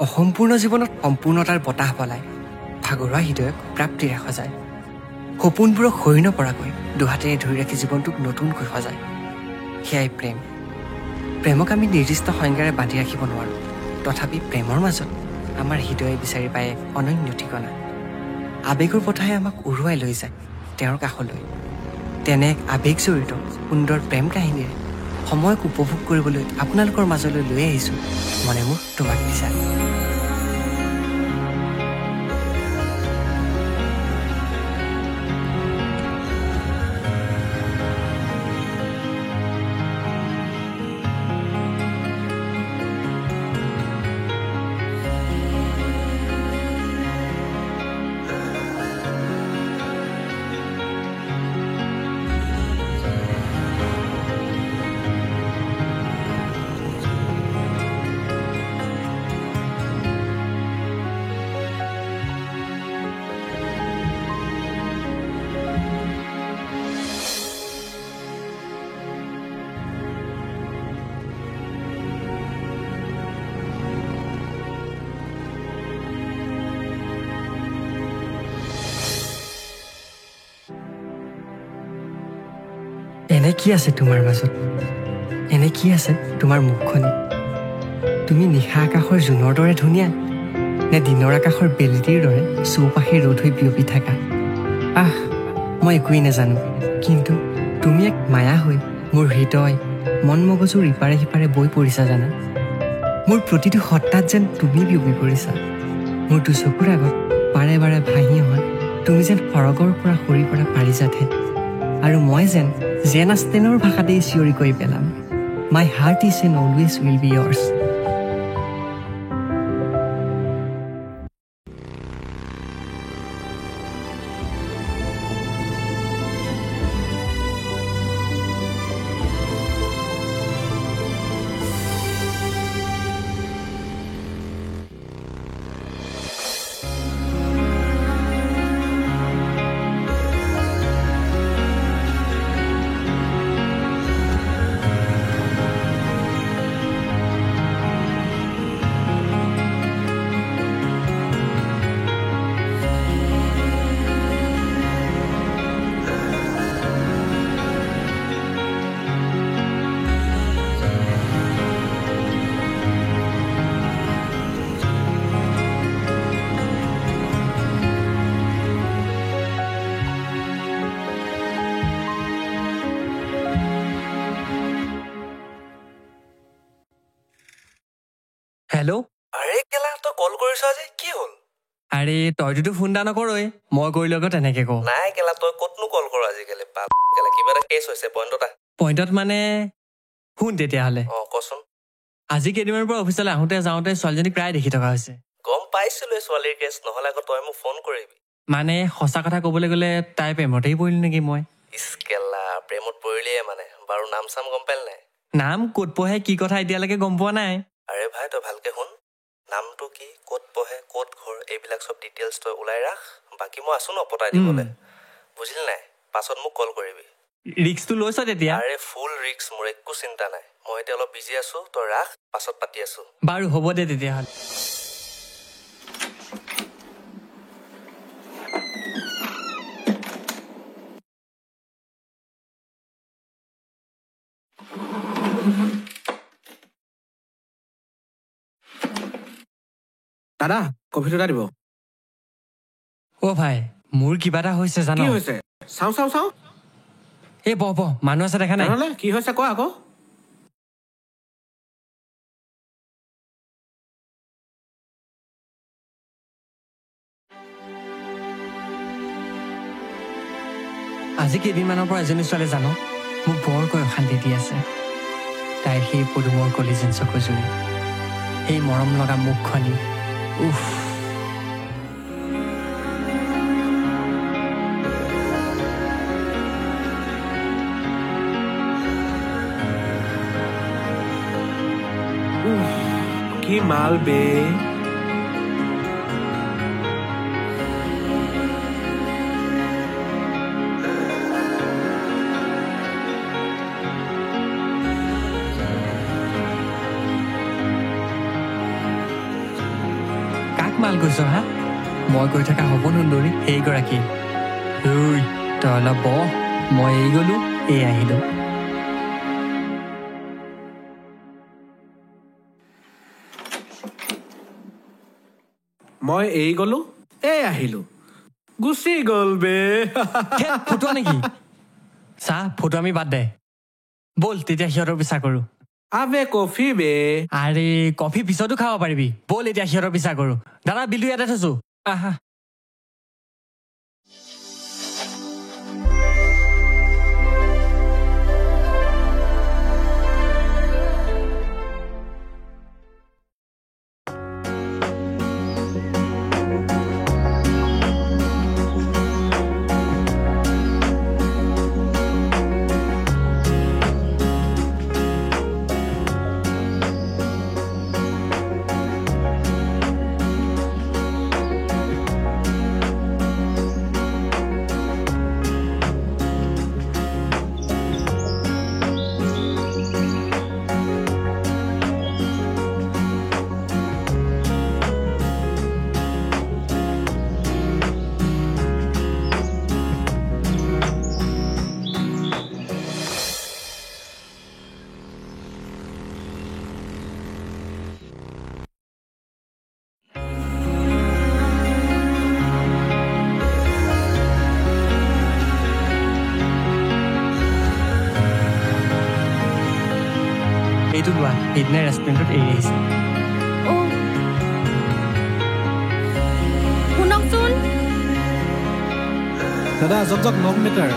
অসম্পূৰ্ণ জীৱনত সম্পূৰ্ণতাৰ বতাহ বলায় ভাগৰুৱা হৃদয়ক প্ৰাপ্তিৰে সজায় সপোনবোৰক সৰি নপৰাকৈ দুহাতেৰে ধৰি ৰাখি জীৱনটোক নতুনকৈ সজায় সেয়াই প্ৰেম প্ৰেমক আমি নিৰ্দিষ্ট সংজ্ঞাৰে বান্ধি ৰাখিব নোৱাৰোঁ তথাপি প্ৰেমৰ মাজত আমাৰ হৃদয়ে বিচাৰি পায় এক অনন্য ঠিকনা আৱেগৰ পথাৰে আমাক উৰুৱাই লৈ যায় তেওঁৰ কাষলৈ তেনে এক আৱেগজড়িত সুন্দৰ প্ৰেম কাহিনীৰে সময়ক উপভোগ কৰিবলৈ আপোনালোকৰ মাজলৈ লৈ আহিছোঁ মনে মোৰ তোমাক বিচাৰ এনে কি আছে তোমাৰ মাজত এনে কি আছে তোমাৰ মুখখনি তুমি নিশা আকাশৰ জোনৰ দৰে ধুনীয়া নে দিনৰ আকাশৰ বেলিটিৰ দৰে চৌপাশে ৰ'দ হৈ বিয়পি থাকা মই একোৱেই নাজানো কিন্তু তুমি এক মায়া হৈ মোৰ হৃদয় মন মগজুৰ ইপাৰে সিপাৰে বৈ পৰিছা জানা মোৰ প্ৰতিটো সত্তাত যেন তুমি বিয়পি পৰিছা মোৰ দুচকুৰ আগত বাৰে বাৰে ভাহি অহা তুমি যেন সৰগৰ পৰা সৰি পৰা পাৰিজাতহে আৰু মই যেন জেন আষ্টেনৰ ভাষাতেই চিঞৰি কৈ পেলাম my heart is and always will be years hello' আৰে কেলা তই কল কৰিছ আজি কি হ'ল আৰে তইতো ফোন এটা নকৰই মই কৰিলো আকৌ তেনেকে কওঁ নাই কেলা তই ক'তনো কল কৰ আজিকালি কেলা কিবা এটা কেছ হৈছে পইণ্টত মানে শুন তেতিয়াহ'লে কচোন আজি কেইদিনমানৰ পৰা অফিচলৈ আহোঁতে যাওঁতে ছোৱালীজনীক প্ৰায় দেখি থকা হৈছে গম পাইছিলো ছোৱালীৰ কেছ নহ'লে আকৌ তই মোক ফোন কৰিবি মানে সঁচা কথা ক'বলৈ গ'লে তাই প্ৰেমতেই পৰিল নেকি মই ইচ কেলা প্ৰেমত পৰিলিয়ে মানে বাৰু নাম চাম গম পালি নাই নাম ক'ত পঢ়ে কি কথা এতিয়ালৈকে গম পোৱা নাই আৰে ভাই তই ভালকে শুন নামটো কি ক'ত পঢ়ে ক'ত ঘৰ এইবিলাক চব ডিটেইলছ তই ওলাই ৰাখ বাকী মই আছো ন পতাই দিবলৈ বুজিলি নাই পাছত মোক কল কৰিবি ৰিক্সটো লৈছ তেতিয়া আৰে ফুল ৰিক্স মোৰ একো চিন্তা নাই মই এতিয়া অলপ বিজি আছো তই ৰাখ পাছত পাতি আছো বাৰু হ'ব দে তেতিয়াহ'লে দাদা কফিটো এটা দিব অ' ভাই মোৰ কিবা এটা হৈছে জানো কি হৈছে চাওঁ চাওঁ চাওঁ এই বহ মানুহ আছে দেখা নাই কি হৈছে কোৱা আকৌ আজি কেইদিনমানৰ পৰা এজনী ছোৱালী জানো মোক বৰকৈ অশান্তি দি আছে তাইৰ সেই পদুমৰ কলি যেন চকুজুৰি সেই মৰম লগা মুখখনি উফ কি মাল বে ভাল কৈছ হা মই কৈ থকা সপোন সুন্দৰী সেইগৰাকী ঐ তই অলপ বহ মই এই গলো এই আহিলো মই এই গলো এই আহিলো গুচি গ'ল বে ফটোৱা নেকি চাহ ফটো আমি বাদ দে ব'ল তেতিয়া সিহঁতৰ পিছা কৰো আবে কফি বে আৰে কফি পিছতো খাব পাৰিবি ব'ল এতিয়া সিহঁতৰ পিছা কৰো দাদা বিলু ইয়াতে থৈছো আহা এইটো লোৱা সেইদিনাই ৰেষ্টুৰেণ্টত এৰি আহিছে শুনকচোন দাদা যক 9 মিটাৰ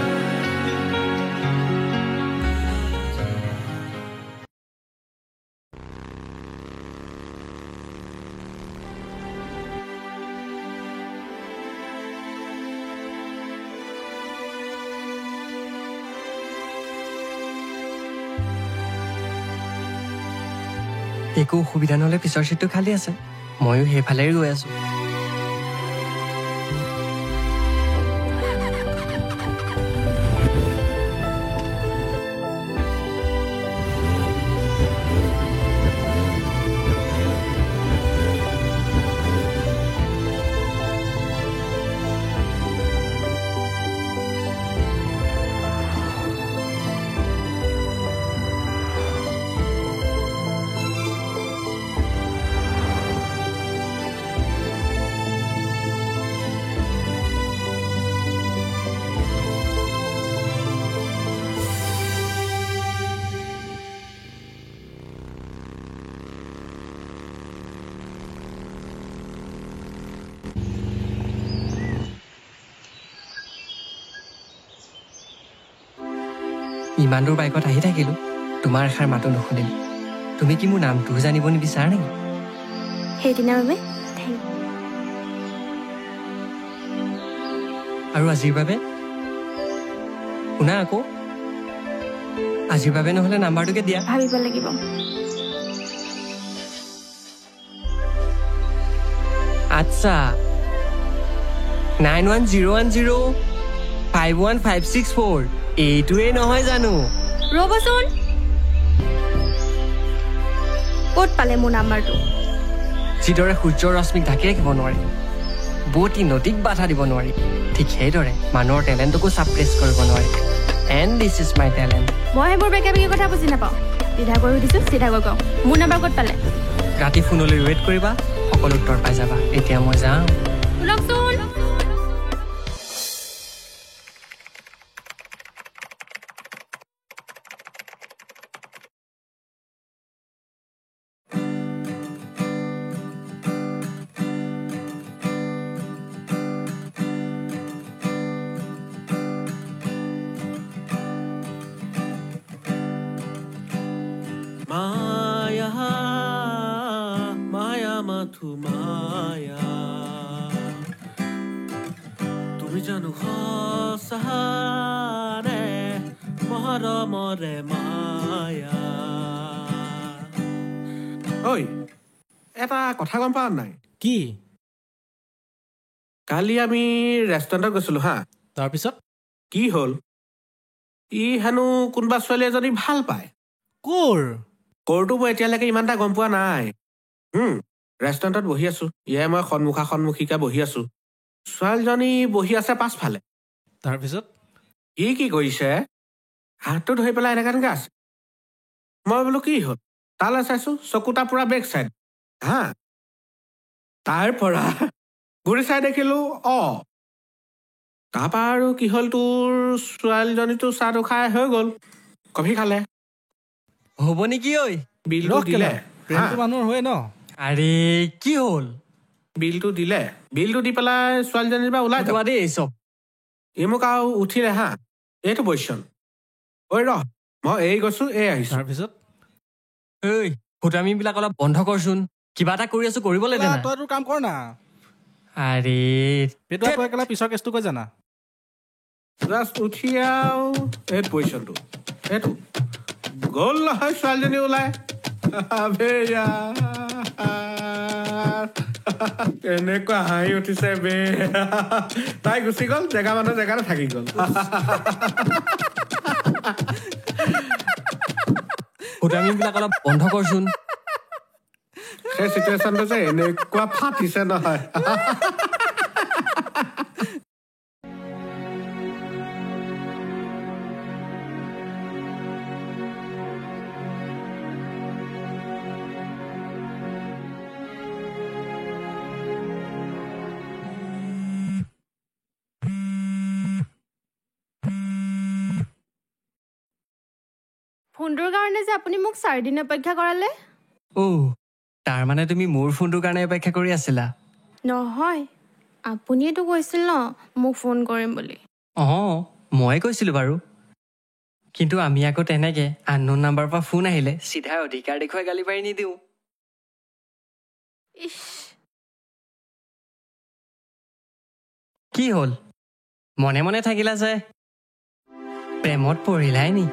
একো অসুবিধা নহ'লে পিছৰ চিটটো খালী আছে ময়ো সেইফালে গৈ আছো ইমান দূৰ বাইকত আহি থাকিলো তোমাৰ এষাৰ মাতো নুশুনিলো তুমি কি মোৰ নামটোও জানিব নিবিচাৰা নেকি সেইদিনাৰ বাবে থেংক আৰু আজিৰ বাবে শুনা আকৌ আজিৰ বাবে নহ'লে নাম্বাৰটোকে দিয়া ভাবিব লাগিব আচ্ছা 9101051564 এইটোৱে নহয় জানো ৰ'বচোন ক'ত পালে মোৰ নাম্বাৰটো যিদৰে সূৰ্যৰ ৰশ্মিক ঢাকি ৰাখিব নোৱাৰি বোৱতী নদীক বাধা দিব নোৱাৰি ঠিক সেইদৰে মানুহৰ টেলেণ্টকো ছাপ্ৰেছ কৰিব নোৱাৰি and this is my talent মই সেইবোৰ বেকা বেকি কথা বুজি নাপাওঁ চিধা কৰি সুধিছোঁ চিধা কৈ কওঁ মোৰ নাম্বাৰ ক'ত পালে ৰাতি ফোনলৈ ৱেইট কৰিবা সকলো উত্তৰ পাই যাবা এতিয়া মই যাওঁ শুনকচোন মায়া মায়া মাথু মায়া তুমি জানো সঁচানে মৰমৰে মায়া ঐ এটা কথা গম পাৱ নাই কি কালি আমি ৰেষ্টুৰেণ্টত গৈছিলো হা তাৰপিছত কি হ'ল ই হেনো কোনোবা ছোৱালী এজনী ভাল পায় ক'ৰ ক'ৰটো মই এতিয়ালৈকে ইমান এটা গম পোৱা নাই ৰেষ্টুৰেণ্টত বহি আছো ইয়ে মই সন্মুখীকে বহি আছো ছোৱালীজনী বহি আছে পাছফালে তাৰপিছত ই কি কৰিছে হাতটো ধৰি পেলাই এনেকৈ আছে মই বোলো কি হ'ল তালৈ চাইছো চকুটা পুৰা বেক চাইড হা তাৰ পৰা ঘূৰি চাই দেখিলো তাৰপৰা আৰু কি হ'ল তোৰ ছোৱালীজনীটো চাহটো খাই হৈ গ'ল কফি খালে হ'ব নেকি ঐ বিলটো দিলে প্ৰেমটো মানুহৰ হয় ন আৰে কি হ'ল বিলটো দি পেলাই ছোৱালীজনীৰ পৰা ওলাই তোমাৰ দেই চব ই মোক আৰু উঠিলে হা এইটো বৈশ্যন ঐ ৰহ মই এই গৈছো এই আহিছো তাৰপিছত ঐ ফুটামিবিলাক অলপ বন্ধ কৰচোন কিবা এটা কৰি আছো কৰিবলৈ দে না তই তোৰ কাম কৰ না আৰে সেইটো আকৌ একেলা পিছৰ কেছটো কৈ জানা জাষ্ট উঠি আৰু এইটো পজিশ্যনটো এইটো গ'ল নহয় ছোৱালীজনী ওলাই এনেকুৱা হাঁহি উঠিছে বে তাই গুচি গ'ল জেগা মানুহ জেগাতে থাকি গ'ল ফুটামিবিলাক অলপ বন্ধ কৰচোন সেই চিটুৱেশ্যনটো যে এনেকুৱা ফাটিছে নহয় ফোনটোৰ কাৰণে যে আপুনি মোক 4 দিন অপেক্ষা কৰালে তাৰমানে তুমি মোৰ ফোনটোৰ কাৰণে অপেক্ষা কৰি আছিলা নহয় আপুনিয়েতো কৈছিল ন মোক ফোন কৰিম বুলি মই কৈছিলোঁ বাৰু কিন্তু আমি আকৌ তেনেকৈ আননোন নাম্বাৰৰ পৰা ফোন আহিলে চিধাই অধিকাৰ দেখুৱাই গালি পাৰি নিদিওঁ ইছ কি হ'ল মনে মনে থাকিলা যে প্ৰেমত পৰিলাই নি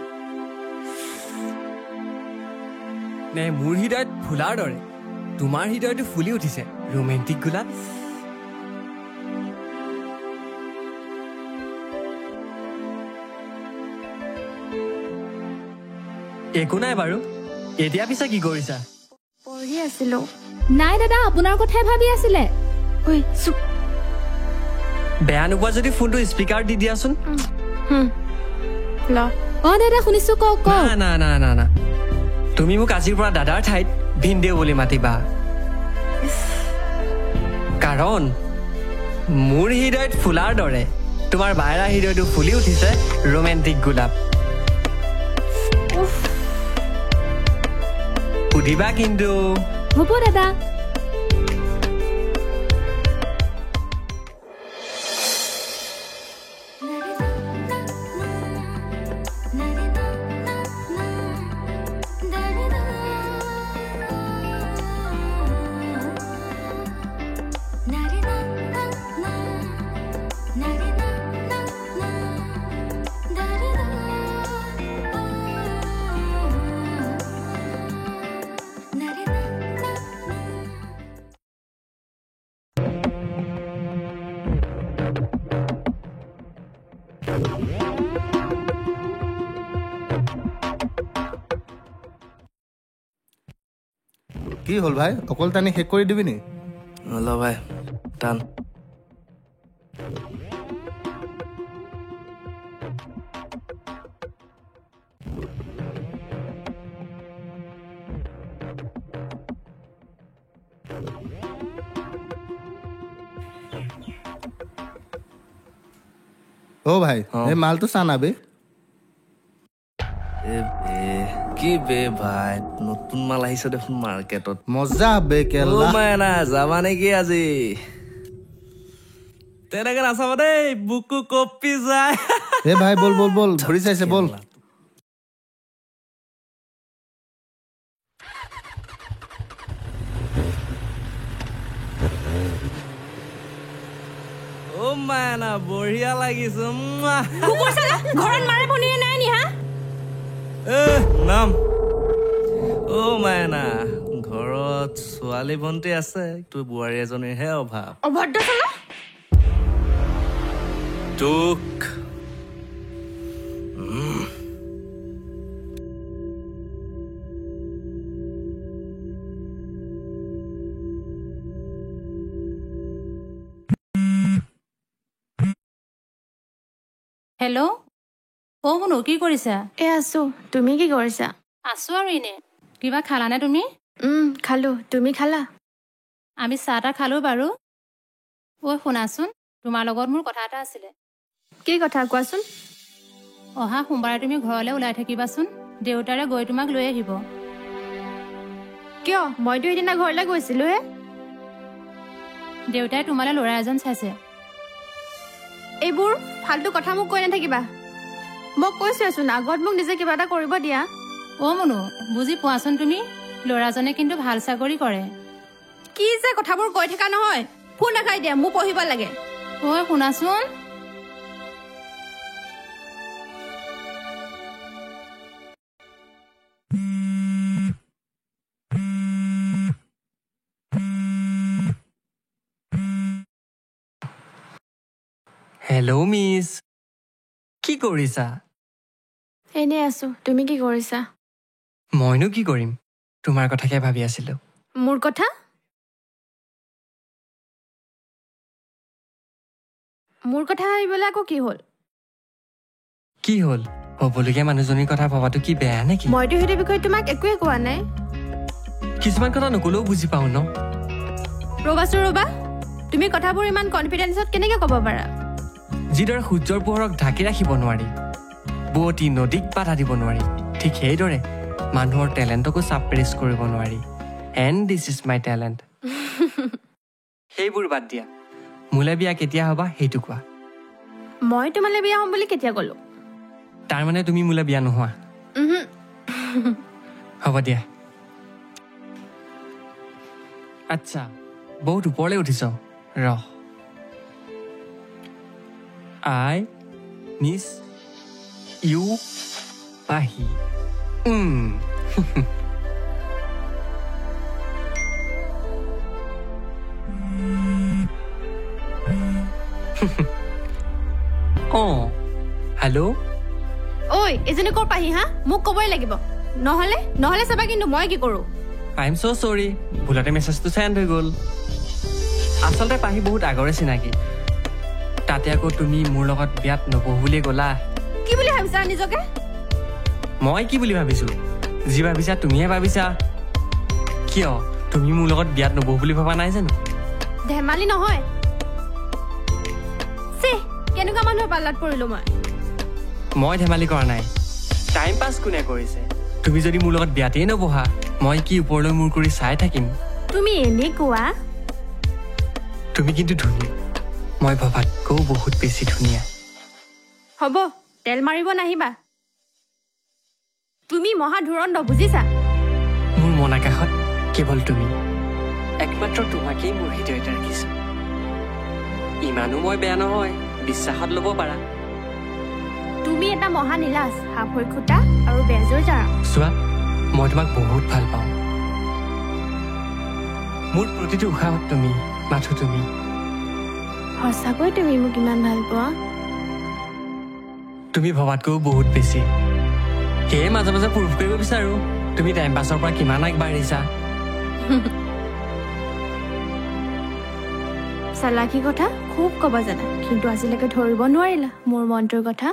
নে মোৰ হৃদয়ত ফুলাৰ দৰে তোমাৰ হৃদয়টো ফুলি উঠিছে ৰোমেণ্টিক গোলাপ একো নাই বাৰু এতিয়া পিছে কি কৰিছা পঢ়ি আছিলো নাই দাদা আপোনাৰ কথাই ভাবি আছিলে ঐ চুপ বেয়া নোপোৱা যদি ফোনটো স্পীকাৰ দি দিয়াচোন ল দাদা শুনিছো কওক না না না না তুমি মোক আজিৰ পৰা দাদাৰ ঠাইত ভিনদেউ বুলি মাতিবা কাৰণ মোৰ হৃদয়ত ফুলাৰ দৰে তোমাৰ বাহিৰা হৃদয়টো ফুলি উঠিছে ৰোমেণ্টিক গোলাপ সুধিবা কিন্তু হ'ব দাদা কি হ'ল ভাই অকল টানি শেষ কৰি দিবি নি হলো ভাই টান ভাই এই মালটো চানা বে কি বে ভাই নতুন মাল আহিছে দেখোন মাৰ্কেটত মজা বে কেলা মাইনা যাবা নেকি আজি তেনেকে নাচাবা দেই বুকু কপি যায় ভাই বল বল বল ঘূৰি চাইছে বল মাইনা বঢ়িয়া লাগিছে ঘৰত মাৰে পনীৰ নাই নি হা নাম মাইনা ঘৰত ছোৱালী ভণ্টি আছে তোৰ বোৱাৰী এজনীৰহে অভাৱ অভদ্ৰ চলা দুখ হেল্ল' অ' মুনু কি কৰিছা? এ আছো, তুমি কি কৰিছা? আছো আৰু এনে। কিবা খালানে তুমি? খালো, তুমি খালা? আমি চাহ তাহ খালোঁ বাৰু। ঐ শুনাচোন, তোমাৰ লগত মোৰ কথা এটা আছিলে। কি কথা কোৱাচোন? অহা সোমবাৰে তুমি ঘৰলৈ ওলাই থাকিবাচোন। দেউতাৰে গৈ তোমাক লৈ আহিব। কিয়? মইতো সেইদিনা ঘৰলৈ গৈছিলোহে। দেউতাই তোমালৈ ল'ৰা এজন চাইছে। এইবোৰ ফাল্টু কথা মোক কৈ নাথাকিবা। মই কৈছোৱেচোন আগত মোক নিজে কিবা এটা কৰিব দিয়া। অ' মুনু বুজি পোৱাচোন তুমি, ল'ৰাজনে কিন্তু ভাল চাকৰি কৰে। কি যে কথাবোৰ কৈ থকা নহয়, ফোন নাখাই দিয়া, মোক পঢ়িব লাগে। ঐ শুনাচোন। হেল্ল' মিছ, কি কৰিছা? এনেই আছো, তুমি কি কৰিছা? মইনো কি কৰিম, তোমাৰ কথাকে ভাবি আছিলো। মোৰ কথা? মোৰ কথা ভাবিবলৈ আকৌ কি হ'ল? কি হ'ল? হ'বলগীয়া মানুহজনীৰ কথা ভবাটো কি বেয়া নেকি? মইতো সেইটো বিষয়ে তোমাক একোৱে কোৱা নাই। কিছুমান কথা নকলেও বুজি পাওঁ ন। ৰ'বা, তুমি কথাবোৰ ইমান কনফিডেন্সত কেনেকে ক'ব পাৰা? যিদৰে সূৰ্যৰ পোহৰক ঢাকি ৰাখিব নোৱাৰি, বোৱতী নদীক বাধা দিব নোৱাৰি, ঠিক সেইদৰে মানুহৰ টেলেণ্টকো ছাপ্ৰেছ কৰিব নোৱাৰি। And this is my talent. সেইবোৰ বাদ দিয়া, মোলৈ বিয়া কেতিয়া হ'বা সেইটো কোৱা। মই তোমালৈ বিয়া হ'ম বুলি কেতিয়া ক'লো? তাৰমানে তুমি মোলৈ বিয়া নোহোৱা? হ'ব দিয়া। আচ্ছা, বহুত ওপৰলৈ উঠিছ, ৰহ। I miss you, পাহি। অঁ, হেল্ল'। ঐ, এজনী ক'ৰ পাহি হা? মোক ক'বই লাগিব, নহ'লে চাবা কিন্তু মই কি কৰোঁ। আই এম ছ' চৰি, ভুলতে মেছেজটো চেণ্ড হৈ গ'ল। আচলতে পাহি বহুত আগৰে চিনাকি। তাতে আকৌ তুমি মোৰ লগত বিয়াত নবহো বুলিয়ে গ'লা। কি বুলি ভাবিছা নিজকে? মই কি বুলি ভাবিছো? যি ভাবিছা তুমিহে ভাবিছা। কিয় তুমি মোৰ লগত বিয়াত নবহো বুলি ভবা নাই জানো? ধেমালি নহয়। কেনেকুৱা মানুহৰ পাল্লাত পৰিলো মই ধেমালি কৰা নাই। টাইম পাছ কোনে কৰিছে? তুমি যদি মোৰ লগত বিয়াতেই নবহা, মই কি ওপৰলৈ মূৰ কৰি চাই থাকিম? তুমি এনেই কোৱা। তুমি কিন্তু ধুনীয়া, মই ভবাতকৈও বহুত বেছি ধুনীয়া। হ'ব, তেল মাৰিব নাহিবা। তুমি মহা ধুৰন্ধ, বুজিছা? মোৰ মন আকাশত কেৱল তুমি, একমাত্ৰ তোমাকেই মোৰ হৃদয়ত ৰাখিছো। ইমানো মই বেয়া নহয়, বিশ্বাসত ল'ব পাৰা। তুমি এটা মহা নীলাজ, সাপৈ খুটা আৰু বেজৰ জাৰা। চোৱা, মই তোমাক বহুত ভাল পাওঁ। মোৰ প্ৰতিটো উশাহত তুমি, মাথো তুমি। সঁচাকৈ তুমি মোক ইমান ভাল পোৱা? তুমি ভবাতকৈও বহুত বেছি। সেয়ে মাজে মাজে প্ৰুভ কৰিব বিচাৰো তুমি টাইম পাছৰ পৰা কিমান আগবাঢ়িছা। চালাকি কথা খুব ক'ব জানা, কিন্তু আজিলৈকে ধৰিব নোৱাৰিলা মোৰ মনটোৰ কথা।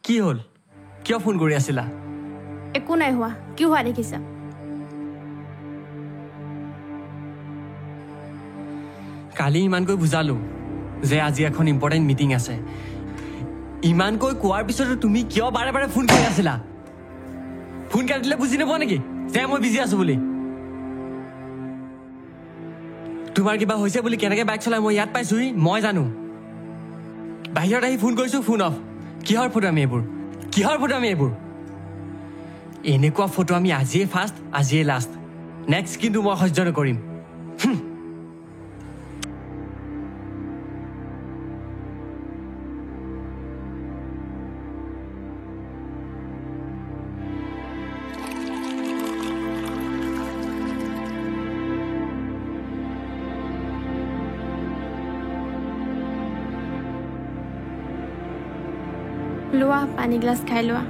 কি হ'ল কিয় ফোন কৰি আছিলা একো নাই হোৱা কি হোৱা দেখিছা কালি ইমানকৈ বুজালো যে আজি এখন ইম্পৰ্টেণ্ট মিটিং আছে ইমানকৈ কোৱাৰ পিছতো তুমি কিয় বাৰে বাৰে ফোন কৰি আছিলা ফোন কাটিলে বুজি নোপোৱা নেকি যে মই বিজি আছো বুলি তোমাৰ কিবা হৈছে বুলি কেনেকৈ বাইক চলাই মই ইয়াত পাইছোহি মই জানো বাহিৰত আহি ফোন কৰিছো ফোন অফ কিহৰ ফটো আমি এইবোৰ এনেকুৱা ফটো আমি আজিয়ে ফাৰ্ষ্ট আজিয়ে লাষ্ট নেক্সট কিন্তু মই সহ্য নকৰিম লোৱা পানী গ্লাছ খাই লোৱা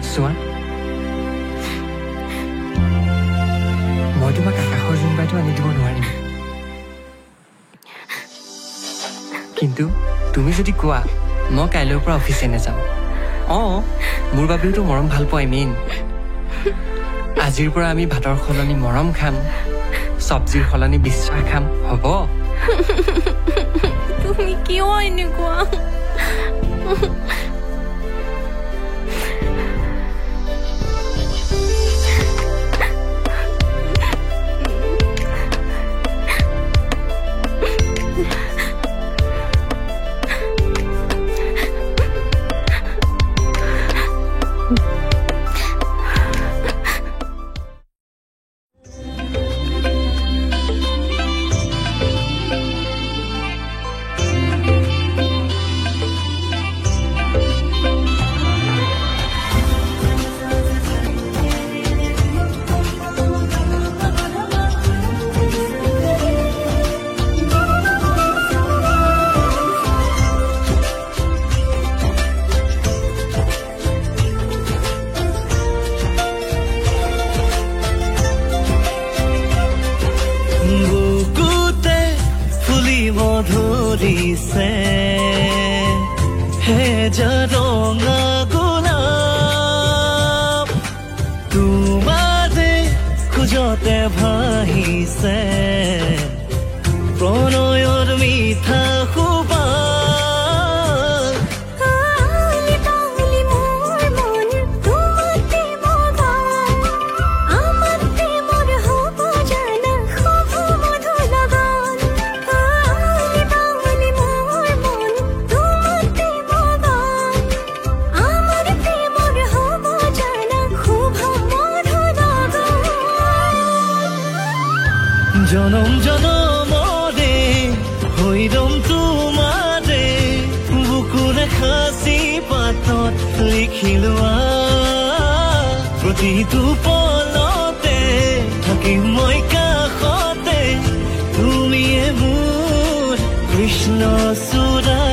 চোৱা মই তোমাক আকাশৰ জোনবাইটো আনি দিব নোৱাৰিম কিন্তু তুমি যদি কোৱা মই কাইলৈৰ পৰা অফিচে নাযাওঁ মোৰ বাবেওতো মৰম ভাল পোৱাই মেইন আজিৰ পৰা আমি ভাতৰ সলনি মৰম খাম চব্জিৰ সলনি বিশ্বাস খাম হ'ব তুমি কিয় এনেকুৱা ধৰিছে হে ৰঙা গোলাপ তোমাৰে খোজতে ভাহিছে প্ৰণয়ৰ মিঠা জনম জনমৰে হৈৰম তোমাৰে বুকুৰে সাঁচি পাতত লিখিলোৱা প্ৰতিটো পলতে থাকিম মই কাষতে তুমিয়ে মোৰ কৃষ্ণ চূড়া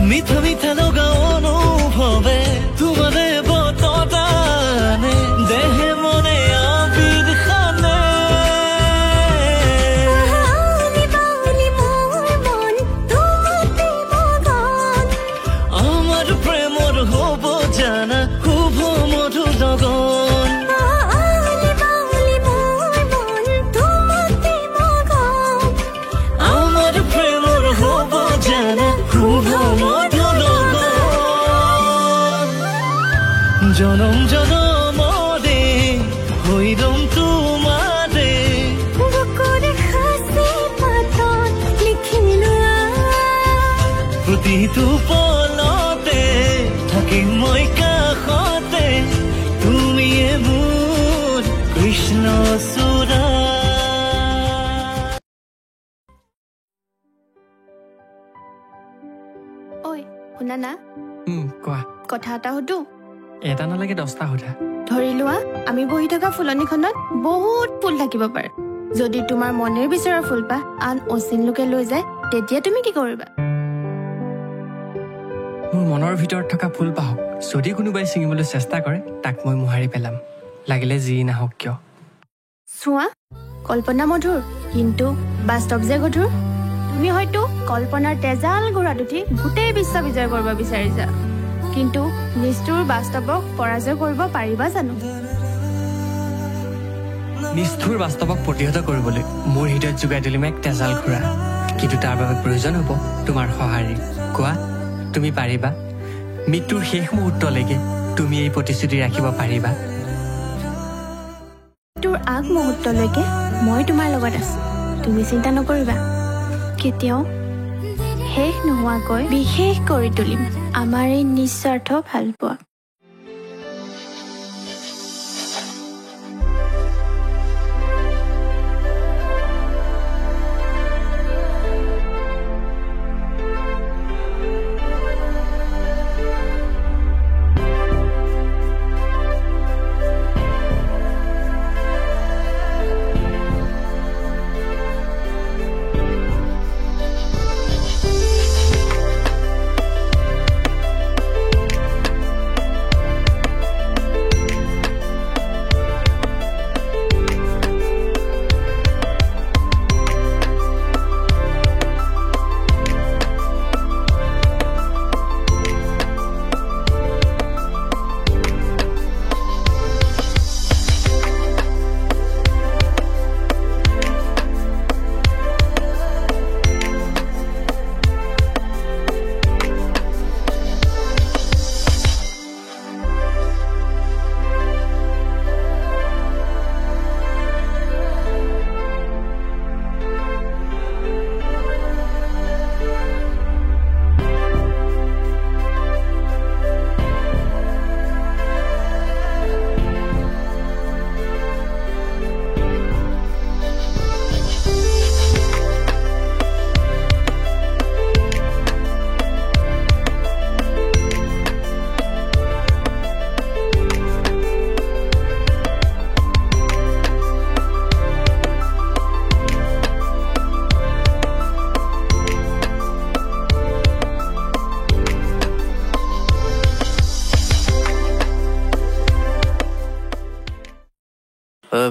মিঠা মিঠা লগা অনুভৱে তোমাৰে বতটানে দেহ জানানা কোৱা কথা এটা সুধো এটা নালাগে 10টা সোধা ধৰি লোৱা আমি বহি থকা ফুলনিখনত বহুত ফুল থাকিব পাৰে যদি তোমাৰ মনেৰ বিচৰা ফুলপাহ আন অচিন লোকে লৈ যায় তেতিয়া তুমি কি কৰিবা মোৰ মনৰ ভিতৰত থকা ফুলপাহক যদি কোনোবাই ছিঙিবলৈ চেষ্টা কৰে তাক মই মোহাৰি পেলাম লাগিলে যি নাহক কিয় চোৱা কল্পনা মধুৰ কিন্তু বাস্তৱ যে গধুৰ তুমি হয়তো কল্পনাৰ তেজাল ঘোঁৰাত উঠি গোটেই বিশ্ব বিজয় কৰিব বিচাৰিছা কিন্তু নিষ্ঠুৰ বাস্তৱক পৰাজয় কৰিব পাৰিবা জানো নিষ্ঠুৰ বাস্তৱক প্ৰতিহত কৰিবলৈ মোৰ হৃদয়ত যোগাই দিলিম এক তেজাল ঘোঁৰা কিন্তু তাৰ বাবে প্ৰয়োজন হ'ব তোমাৰ সঁহাৰি কোৱা তুমি পাৰিবা মৃত্যুৰ শেষ মুহূৰ্তলৈকে তুমি এই প্ৰতিশ্ৰুতি ৰাখিব পাৰিবা তোৰ আগ মুহূৰ্তলৈকে মই তোমাৰ লগত আছো তুমি চিন্তা নকৰিবা কেতিয়াও শেষ নোহোৱাকৈ বিশেষ কৰি তুলিম আমাৰ এই নিস্বাৰ্থ ভালপোৱা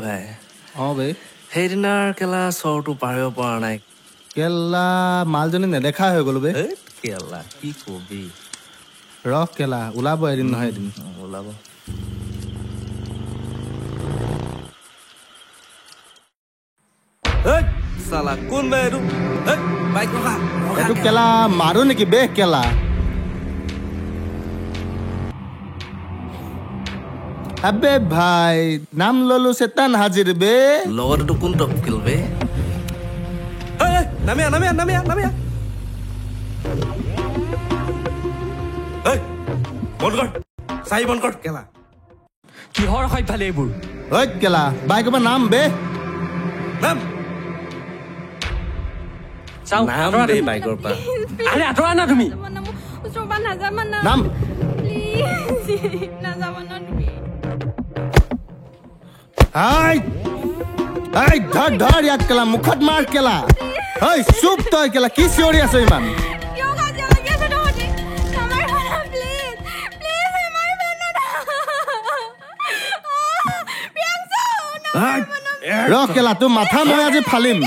ভাই বে সেইদিনাৰ কেলা চৰটো পাৰিব পৰা নাই কেলা মালজনী নেদেখা হৈ গ'লো বে কেলা কি কবি ৰহ কেলা ওলাব এদিন নহয় এদিন ওলাব চালা কোন বে এইটো বাইক ৰখা এইটো কেলা মাৰো নেকি বে কেলা আবে ভাই নাম ললো চেতান হাজিৰ বে লগৰটো কোন টপকিল বে নামিয়া নামিয়া নামিয়া নামিয়া বন্ধ কৰ চাই বন্ধ কৰ কেলা কিহৰ সৈফালে এইবোৰ ঐ কেলা বাইকৰ পৰা নাম বে নাম চাও নাম দে বাইকৰ পৰা আৰে আঁতৰা না তুমি নাম ধৰ ধৰ ইয়াক কেলা মুখত মাৰ কেলা ঐ চুপ তই কেলা কি চিঞৰি আছ ইমান ৰহ কেলা তোৰ মাথা মই আজি ফালিম